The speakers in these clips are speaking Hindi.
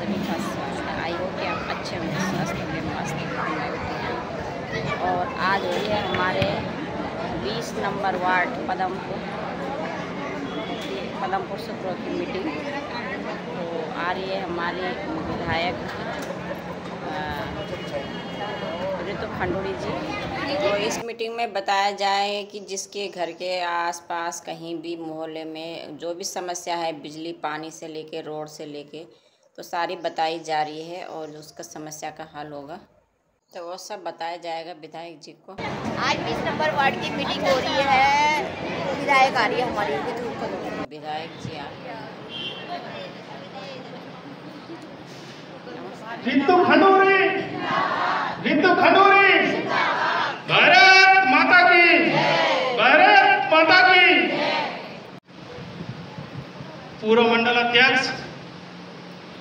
सभी का स्वास्थ्य। आई हो कि आप अच्छे होंगे, स्वस्थ होंगे, मस्त होंगे। और आज हुई है हमारे 20 नंबर वार्ड पदमपुर सुप्रो की मीटिंग। तो आ रही है हमारी विधायक ऋतु खंडूड़ी जी। तो इस मीटिंग में बताया जाए कि जिसके घर के आसपास कहीं भी मोहल्ले में जो भी समस्या है, बिजली पानी से लेके रोड से लेके, तो सारी बताई जा रही है और उसका समस्या का हल होगा। तो वो सब बताया जाएगा विधायक जी को। आज 20 नंबर वार्ड की मीटिंग हो रही है। विधायक आ रही है हमारी विधायक जी आ ऋतु खंडूड़ी, ऋतु खंडूड़ी, भारत माता की, भारत माता की। पूर्व मंडल अध्यक्ष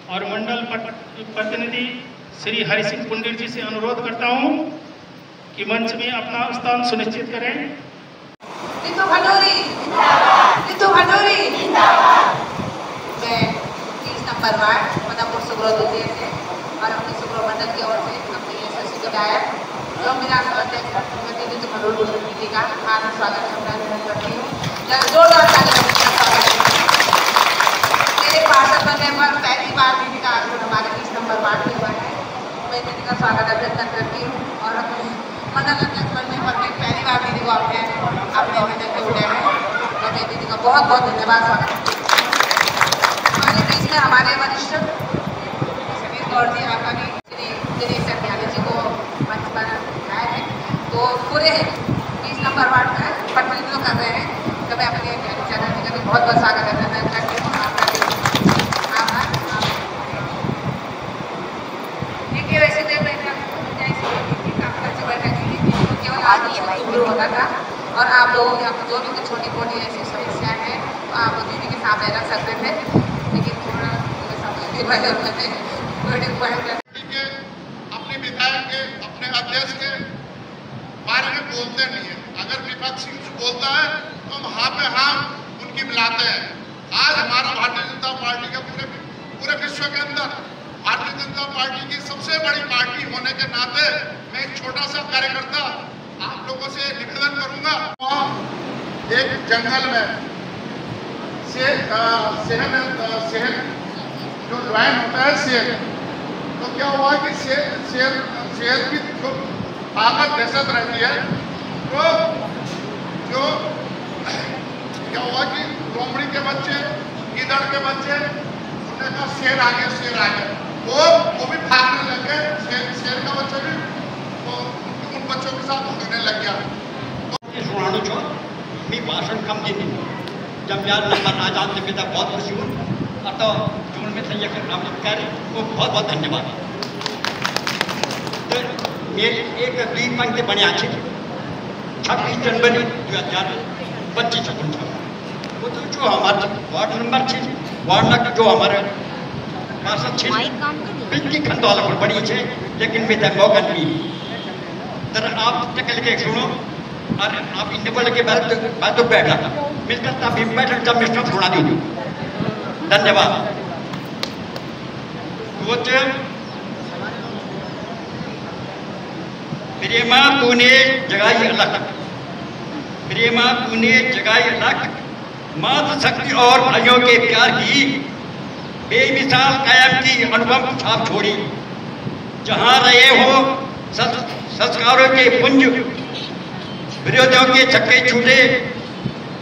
और मंडल प्रतिनिधि श्री हरि सिंह पुंडिल जी से अनुरोध करता हूं कि मंच में अपना स्थान सुनिश्चित करें। ऋतु खंडूड़ी जिंदाबाद, ऋतु खंडूड़ी जिंदाबाद। मैं 30 नंबर वार्ड पदमपुर सुप्रो द्वितीय से और अपने सुप्रो मंडल की ओर से अपने यशस्वी विधायक एवं विधानसभा अध्यक्ष श्रीमती ऋतु खंडूड़ी जी का हार्दिक स्वागत करती हूँ। जोरदार तालियों से स्वागत। मेरे पार्षद बनने पर पहली बार दीदी का आगमन हमारे 20 नंबर वार्ड में हुआ है। मैं दीदी का स्वागत अभिनंदन करती हूँ और अपने मंडल अध्यक्ष बनने पर भी पहली बार दीदी को अपने मंडल में उठे हैं। तो मैं दीदी का बहुत बहुत धन्यवाद स्वागत करती हूँ। हमारे बीच में हमारे वरिष्ठ समीर गौर जी आपका भी श्री सत्यानी जी को मंच पर आए हैं। तो पूरे 20 नंबर वार्ड में प्रतिनिधित्व कर रहे हैं। तो मैं अपने चैनल जी का भी बहुत बहुत स्वागत अभिनंदन करती हूँ। आपका भी आभार। देखिए वैसे तो केवल आज ही शुरू होता था और आप लोगों के जो भी कुछ छोटी मोटी ऐसी समस्याएं हैं तो आप दीदी के सामने रख सकते थे, लेकिन थोड़ा अपने विधायक के अपने अध्यक्ष के बारे में बोलते नहीं है। अगर विपक्ष बोलता है तो हम हाँ पे हाँ उनकी मिलाते हैं। आज हमारा भारतीय जनता पार्टी का पूरे विश्व के अंदर भारतीय जनता पार्टी की सबसे बड़ी पार्टी होने के नाते मैं एक छोटा सा कार्यकर्ता आप लोगों से निवेदन करूंगा। एक जंगल में शेर जो लाइन होता है शेर, तो क्या हुआ कि शेर की जो ताकत दहशत रहती है, तो जो क्या हुआ कि लोमड़ी के बच्चे, गीदड़ के बच्चे, उन्होंने कहा शेर आ गया, शेर आ गया। वो भी भागने लग गए। शेर का बच्चा भी उन बच्चों के साथ भागने लग गया। सुनाणु छो मी भाषण कम दिनी जब यार नंबर आ जाते पिता बहुत खुशी हूँ तो जून में संजय नामित करे वो बहुत बहुत धन्यवाद। तो मेरी एक दुई पंक्ति बने अच्छी 26 जनवरी 2025 वो तो जो हमारे वार्ड नंबर वार्ड जो हमारे पार्षद पिंकी खंडवाला पर बड़ी है, लेकिन मैं मौका नहीं तर आप निकल के सुनो और आप इन बोल के बाद तो बैठा मिलकर तब बैठक जब मैं सब सुना दीजिए। धन्यवाद। प्रेमा तूने जगाई अलग, प्रेमा तूने जगाई अलग, मात शक्ति और भाइयों के प्यार की बेमिसाल कायम की अनुभव छाप छोड़ी। जहाँ रहे हो संस्कारों के पुंज, विरोधियों के छक्के छूटे,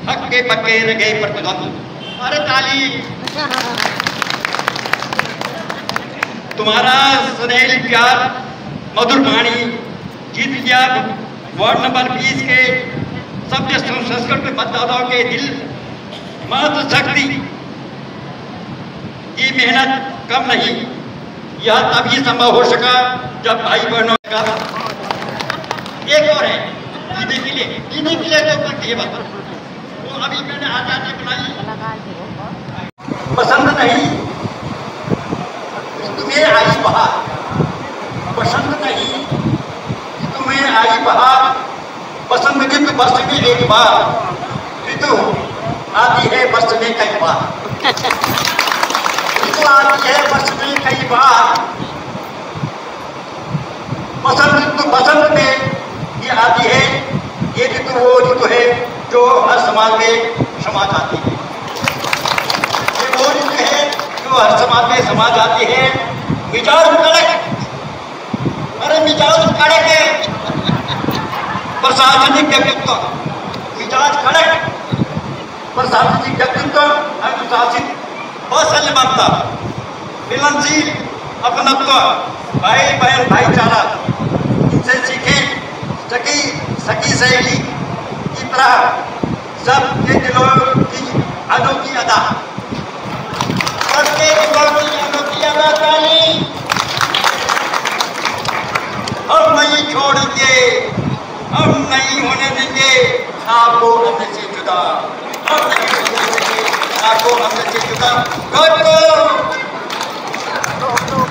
हक के पक्के रह गए प्रतिबंध। अरे ताली। तुम्हारा सुनहरी प्यार मधुर वाणी जीत लिया वार्ड नंबर 20 के सभ्य संस्कृत मतदाताओं के दिल। मातृ शक्ति की मेहनत कम नहीं, यह तभी संभव हो सका जब भाई बहनों का एक और है दीदी के लिए तो ये बात वो अभी मैंने आजादी बनाई पसंद नहीं तुम्हें आई बहार, पसंद नहीं तुम्हें आई बहार, पसंद ऋतु वर्ष में एक बार, ऋतु आती है वर्ष में कई बार, ऋतु आती है वर्ष में कई बार बसंत में ये आती है। ये ऋतु वो ऋतु है जो हर समाज में समा जाती है। ये वो ऋतु है जो हर समाज में समा जाती है। मिजाज कड़क, अरे मिजाज कड़क है, प्रशासनिक व्यक्तित्व, मिजाज कड़क, प्रशासनिक व्यक्तित्व, अनुशासित, असंयमता, मिलनशील, अपनत्व, भाई बहन भाईचारा, इनसे सीखे सकी सहेली की तरह सबके दिलों की अनोखी अदा, सबके दिलों की अनोखी अदा ताली। हम नहीं छोड़ेंगे, हम नहीं होने देंगे आपको हमसे से जुदा, हम नहीं होने देंगे आपको हमसे से जुदा।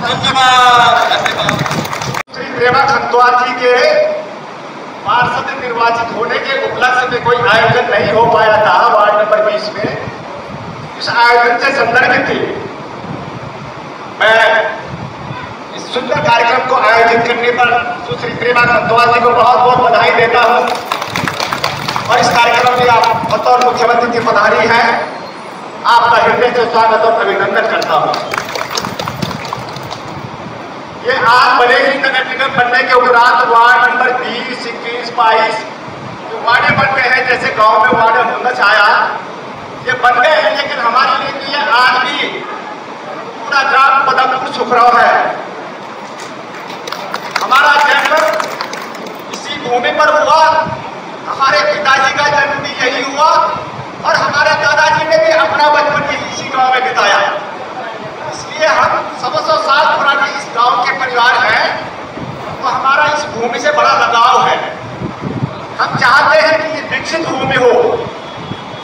धन्यवाद धन्यवाद। श्री प्रेमा खंतवाल जी के पार्षद निर्वाचित होने के उपलक्ष्य में कोई आयोजन नहीं हो पाया था वार्ड नंबर 20 में। इस आयोजन से संदर्भित थी मैं इस सुंदर कार्यक्रम को आयोजित करने पर सुश्री प्रेमा खंतवाल जी को बहुत बहुत बधाई देता हूं और इस कार्यक्रम में आप बतौर मुख्यमंत्री की पधारी हैं, आपका हृदय से स्वागत और अभिनंदन करता हूं। ये आज बरेली नगर निगम बनने के उपरांत वार्ड नंबर 20, 21, 22 जो वार्डे बन गए हैं, जैसे गांव में वार्ड होना चाहा, ये बन गए हैं, लेकिन हमारे लिए भी ये आज भी पूरा ग्राम पदमपुर सुखराव है। हमारा जन्म इसी भूमि पर हुआ, हमारे पिताजी का जन्म भी यही हुआ और हमारे दादाजी ने भी अपना बचपन भी इसी गाँव में बिताया। इसलिए हम 100 साल पुराने इस गांव के परिवार हैं, तो हमारा इस भूमि से बड़ा लगाव है। हम चाहते हैं कि ये विकसित भूमि हो।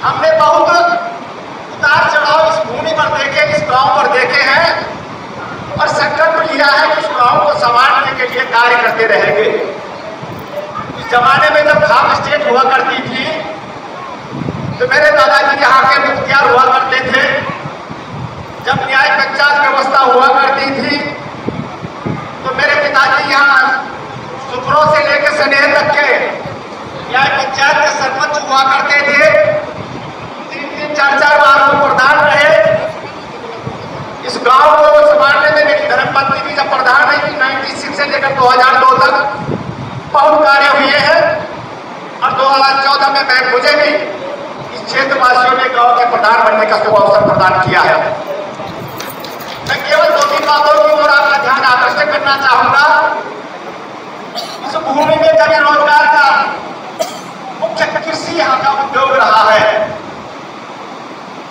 हमने बहुत उतार चढ़ाव इस भूमि पर देखे, इस गांव पर देखे हैं और संकल्प लिया है कि इस गांव को संभालने के लिए कार्य करते रहेंगे। इस जमाने में जब खाप स्टेट हुआ करती थी तो मेरे दादाजी यहाँ के मुखियार हुआ करते थे। जब न्याय पंचायत व्यवस्था हुआ करती थी तो मेरे पिताजी यहाँ सुखरों से लेकर सनेह तक के न्याय पंचायत के सरपंच हुआ करते थे। 3-3, 4-4 बार वो प्रधान रहे। इस गांव को संभालने में मेरी धर्मपत्नी भी जब प्रधान रही 96 से लेकर 2002 तक बहुत कार्य हुए हैं और 2014 में मुझे भी इस क्षेत्रवासियों ने गांव के प्रधान बनने का शुभ अवसर प्रदान किया है। मैं केवल 2-3 बातों की ओर आपका ध्यान आकर्षित करना चाहूंगा। इस भूमि में जमीन रोजगार का मुख्य कृषि यहाँ का उद्योग रहा है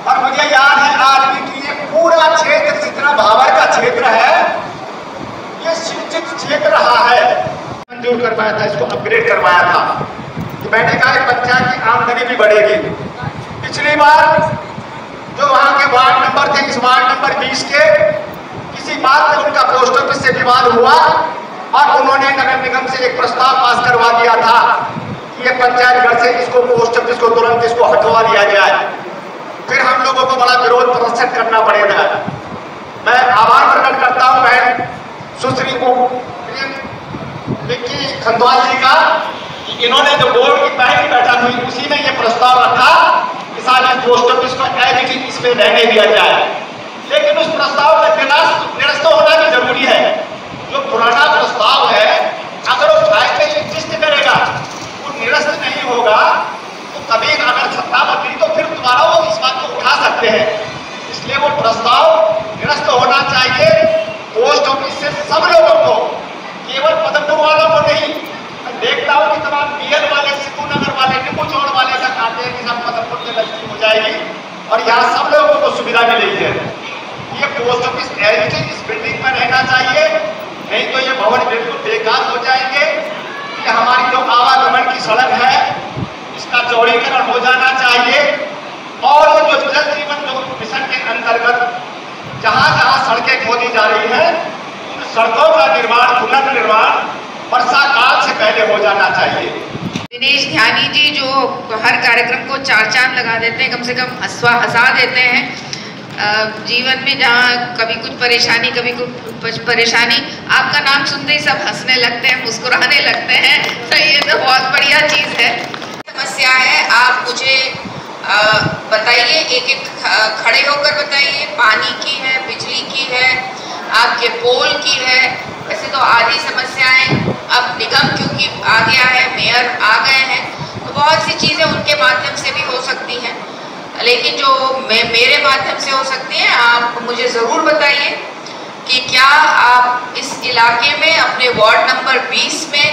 और मुझे याद है आज भी कि ये पूरा क्षेत्र जितना भावर का क्षेत्र है ये शिक्षित क्षेत्र रहा है। मंजूर करवाया था, इसको अपग्रेड करवाया था कि मैंने कहा पंचायत की आमदनी भी बढ़ेगी। पिछली बार जो वहां के वार्ड नंबर थे, इस वार्ड नंबर 20 के किसी बात पर उनका पोस्ट ऑफिस से विवाद हुआ और उन्होंने नगर निगम से एक प्रस्ताव पास करवा दिया था कि ये पंचायत घर से इसको पोस्ट ऑफिस को तुरंत इसको हटवा दिया जाए। फिर हम लोगों को बड़ा विरोध प्रदर्शन करना पड़ेगा। मैं आभार प्रकट करता हूं बहन सुश्री को विक्की खंतवाल जी का, इन्होंने जो बोर्ड की पहली बैठक हुई उसी में ये प्रस्ताव रखा कि सारे पोस्ट ऑफिस को एज इट इज इसमें रहने दिया जाए। लेकिन उस प्रस्ताव का निरस्त होना भी जरूरी है। जो पुराना प्रस्ताव है अगर वो फाइल में एग्जिस्ट करेगा, वो निरस्त नहीं होगा, तो कभी अगर सत्ता बदली तो फिर दोबारा वो इस बात को उठा सकते हैं। इसलिए वो प्रस्ताव निरस्त होना चाहिए। पोस्ट ऑफिस से सब लोगों को, केवल पदमपुर वालों को नहीं, देखता हूँ कि तमाम बीएल वाले, सिद्धू नगर वाले, नींबू चौड़ वाले तक आते हैं कि सब पदमपुर के नजदीक हो जाएगी और यहाँ सब लोगों को सुविधा मिलेगी है। ये पोस्ट ऑफिस इस बिल्डिंग में रहना चाहिए, नहीं तो ये भवन बिल्कुल बेकार हो जाएंगे। ये हमारी जो आवागमन की सड़क है इसका चौड़ीकरण हो जाना चाहिए और ये जो जल जीवन जो मिशन के अंतर्गत जहाँ जहाँ सड़कें खोदी जा रही है उन सड़कों का निर्माण, पुनर्निर्माण वर्षा काल से पहले हो जाना चाहिए। दिनेश ध्यानी जी जो हर कार्यक्रम को 4 चांद लगा देते हैं, कम से कम हंसा देते हैं। जीवन में जहाँ कभी कुछ परेशानी कभी कुछ परेशानी, आपका नाम सुनते ही सब हंसने लगते हैं, मुस्कुराने लगते हैं, तो ये तो बहुत बढ़िया चीज़ है। समस्या है, आप मुझे बताइए, एक एक खड़े होकर बताइए। पानी की है, बिजली की है, आपके पोल की है, वैसे तो आधी समस्याएं अब निगम क्योंकि आ गया है, मेयर आ गए हैं, तो बहुत सी चीज़ें उनके माध्यम से भी हो सकती हैं, लेकिन जो मेरे माध्यम से हो सकती हैं, आप मुझे ज़रूर बताइए कि क्या आप इस इलाके में अपने वार्ड नंबर 20 में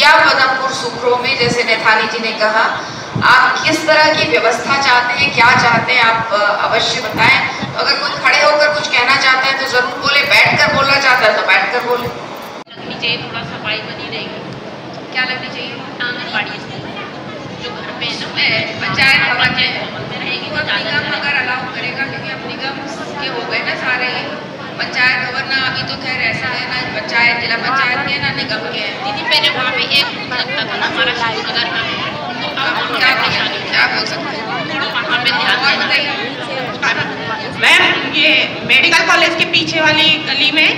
या पदमपुर सुखरो में, जैसे नैथानी जी ने कहा, आप किस तरह की व्यवस्था चाहते हैं, क्या चाहते हैं, आप अवश्य बताएं। तो अगर कोई खड़े होकर कुछ कहना चाहता है तो ज़रूर बोले, बैठकर बोलना चाहता है तो बैठकर बोले। लगनी चाहिए, थोड़ा सफाई बनी रहेगी। क्या लगनी चाहिए? आंगनबाड़ी जो घर पे पंचायत भवन में रहेगी तो निगम अगर अलाउ करेगा, क्योंकि अब निगम के हो गए ना सारे, पंचायत भवन ना अभी तो खैर ऐसा है ना, पंचायत जिला पंचायत के ना निगम के हैं। दीदी पहले वहाँ पे एक लगता था ना हमारा अगर हम क्या बोल सकते हैं, वहाँ पे ध्यान देना। मैम, ये मेडिकल कॉलेज के पीछे वाली गली में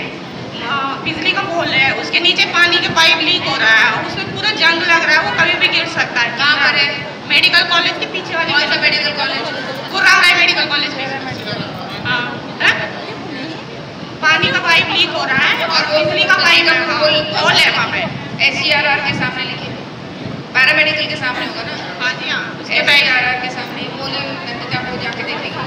बिजली का पोल है, उसके नीचे पानी के पाइप लीक हो रहा है, उसमें पूरा जंग लग रहा है, वो कभी भी गिर सकता है। कहाँ पर है? मेडिकल कॉलेज के पीछे वाली। कौन सा मेडिकल कॉलेज? वो रामराय मेडिकल कॉलेज में। हाँ, पानी का पाइप लीक हो रहा है और बिजली का पाइप पोल है वहाँ पे। SCRR के सामने लिखे, पैरामेडिकल के सामने होगा ना? हाँ जी हाँ, SCRR के सामने बोले, नंदिता को जाके देखेंगे।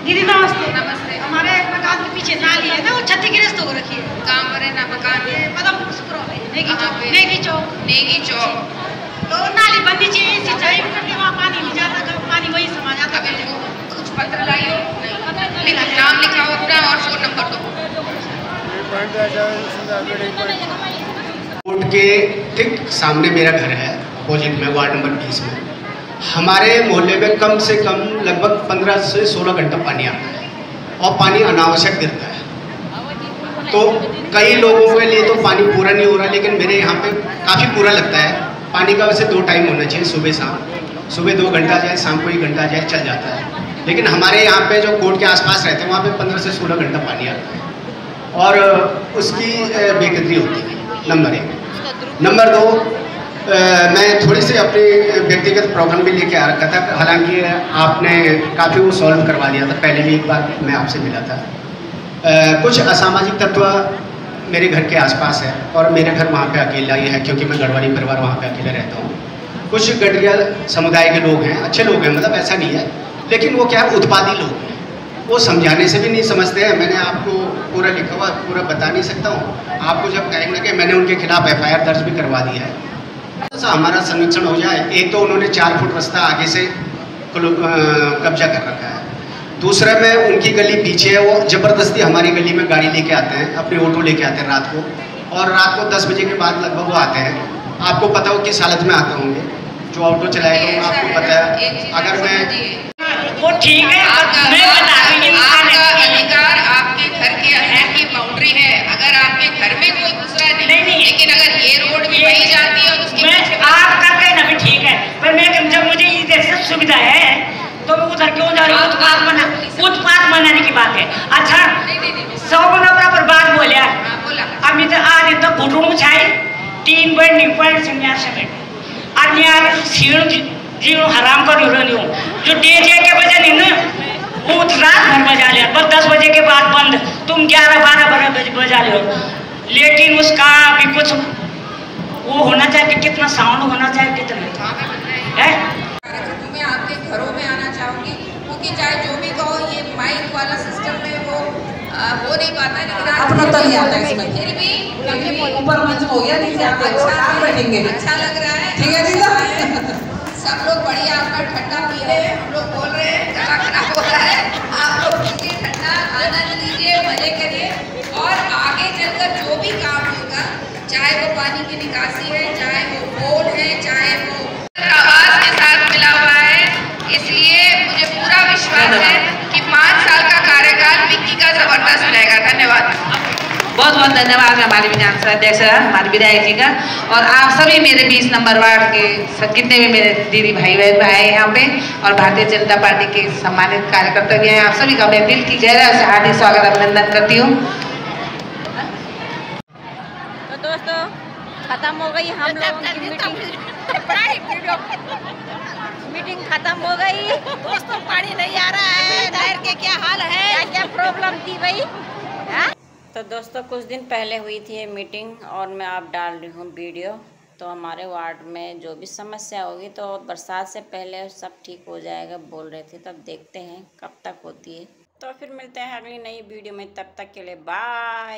दीदी नमस्ते। नमस्ते। हमारे मकान के पीछे नाली है ना, वो क्षतिग्रस्त हो रखी है। कहाँ पर है ना मकान? पदमपुर सुखरो में, नेगी कहाँ चौक। पे? नेगी चौक। नेगी चौक। तो नाली बननी चाहिए, सिंचाई करने वहाँ पानी नहीं जाता, कब पानी वही समा जाता। अभी कुछ पत्र लाइए, नाम लिखाओ अपना और फोन नंबर दो। कोर्ट के ठीक सामने मेरा घर है, अपोजिट में, वार्ड नंबर 20 में। हमारे मोहल्ले में कम से कम लगभग 15 से 16 घंटा पानी आता है और पानी अनावश्यक गिरता है। तो कई लोगों के लिए तो पानी पूरा नहीं हो रहा, लेकिन मेरे यहाँ पे काफ़ी पूरा लगता है। पानी का वैसे 2 टाइम होना चाहिए, सुबह शाम। सुबह 2 घंटा जाए, शाम को 1 घंटा जाए, चल जाता है। लेकिन हमारे यहाँ पे जो कोर्ट के आसपास रहते हैं, वहाँ पे 15 से 16 घंटा पानी आता है और उसकी बेकदरी होती है, नंबर 1। नंबर 2, मैं थोड़ी सी अपनी व्यक्तिगत प्रॉब्लम भी लेके आ रखा था, हालांकि आपने काफ़ी वो सॉल्व करवा दिया था, पहले भी एक बार मैं आपसे मिला था। कुछ असामाजिक तत्व मेरे घर के आसपास है और मेरे घर वहाँ पे अकेला ही है, क्योंकि मैं गढ़वाली परिवार वहाँ पे अकेला रहता हूँ। कुछ गढ़िया समुदाय के लोग हैं, अच्छे लोग हैं, मतलब ऐसा नहीं है, लेकिन वो क्या है, उत्पादी लोग हैं। वो समझाने से भी नहीं समझते हैं। मैंने आपको पूरा लिखा हुआ पूरा बता नहीं सकता हूँ, आपको जब कहेंगे कि मैंने उनके खिलाफ FIR दर्ज भी करवा दिया है। तो हमारा संरक्षण हो जाए। एक तो उन्होंने 4 फुट रास्ता आगे से कब्जा कर रखा है, दूसरा में उनकी गली पीछे है, वो ज़बरदस्ती हमारी गली में गाड़ी लेके आते हैं, अपनी ऑटो लेके आते हैं रात को, और रात को 10 बजे के बाद लगभग वो आते हैं। आपको पता हो किस हालत में आते होंगे, जो ऑटो चलाएगा आपको पता है। अगर मैं वो ठीक है, आपका अधिकार आपके घर के अंदर की बाउंड्री है, अगर आपके घर में कोई घुस रहा है नहीं, लेकिन अगर ये रोड भी वही जाती है और उसके आप करते हैं ना भी ठीक है, पर मैं जब मुझे इधर से सुविधा है तो मैं उधर क्यों जा रही हूँ? उत्पात मनाने की बात है। अच्छा, 100 बराबर बात बोलिया, अब इधर आज तो घुटनों छाई 3 बन निपट संन्यास समेट और यार सीण जीव हराम कर रही हूँ। जो DJ के बजे नहीं ना, वो रात भर बजा लिया, बस 10 बजे के बाद बंद, तुम 11-12 बजे बजा लो, लेकिन उसका भी कुछ वो होना चाहिए कि कितना साउंड होना चाहिए, कितना है। मैं आपके घरों में आना चाहूँगी, क्योंकि चाहे जो भी कहो, ये माइक वाला सिस्टम में वो हो नहीं पाता, लेकिन अपना तो नहीं आता इसमें, फिर भी ऊपर मंच हो गया, नीचे आते हैं, बैठेंगे, अच्छा लग रहा है। ठीक है दीदा। सब लोग बढ़िया आपका ठंडा पी रहे हैं, हम लोग बोल रहे हैं गला खराब हो रहा है, आप लोग पीजिए ठंडा, आनंद लीजिए, मजे करिए, और आगे चलकर जो भी काम होगा, चाहे वो पानी की निकासी है, चाहे वो पोल है, चाहे वो आवाज के साथ मिला हुआ है, इसलिए मुझे पूरा विश्वास है कि 5 साल का कार्यकाल विक्की का जबरदस्त रहेगा। धन्यवाद। बहुत बहुत धन्यवाद हमारे विधानसभा अध्यक्ष हमारे विधायक जी का, और आप सभी मेरे 20 नंबर वार्ड के जितने भी मेरे दीदी भाई बहन आए यहाँ पे और भारतीय जनता पार्टी के सम्मानित कार्यकर्ता भी हैं, आप सभी का मैं दिल की गहराई से हार्दिक स्वागत अभिनंदन करती हूँ। तो दोस्तों खत्म हो गई हम लोगों की मीटिंग खत्म हो गई। दोस्तों पानी नहीं आ रहा है, नहर के क्या हाल है, क्या प्रॉब्लम थी भाई? तो दोस्तों कुछ दिन पहले हुई थी ये मीटिंग और मैं आप डाल रही हूँ वीडियो। तो हमारे वार्ड में जो भी समस्या होगी तो बरसात से पहले सब ठीक हो जाएगा बोल रहे थे, तब देखते हैं कब तक होती है। तो फिर मिलते हैं अगली नई वीडियो में, तब तक के लिए बाय।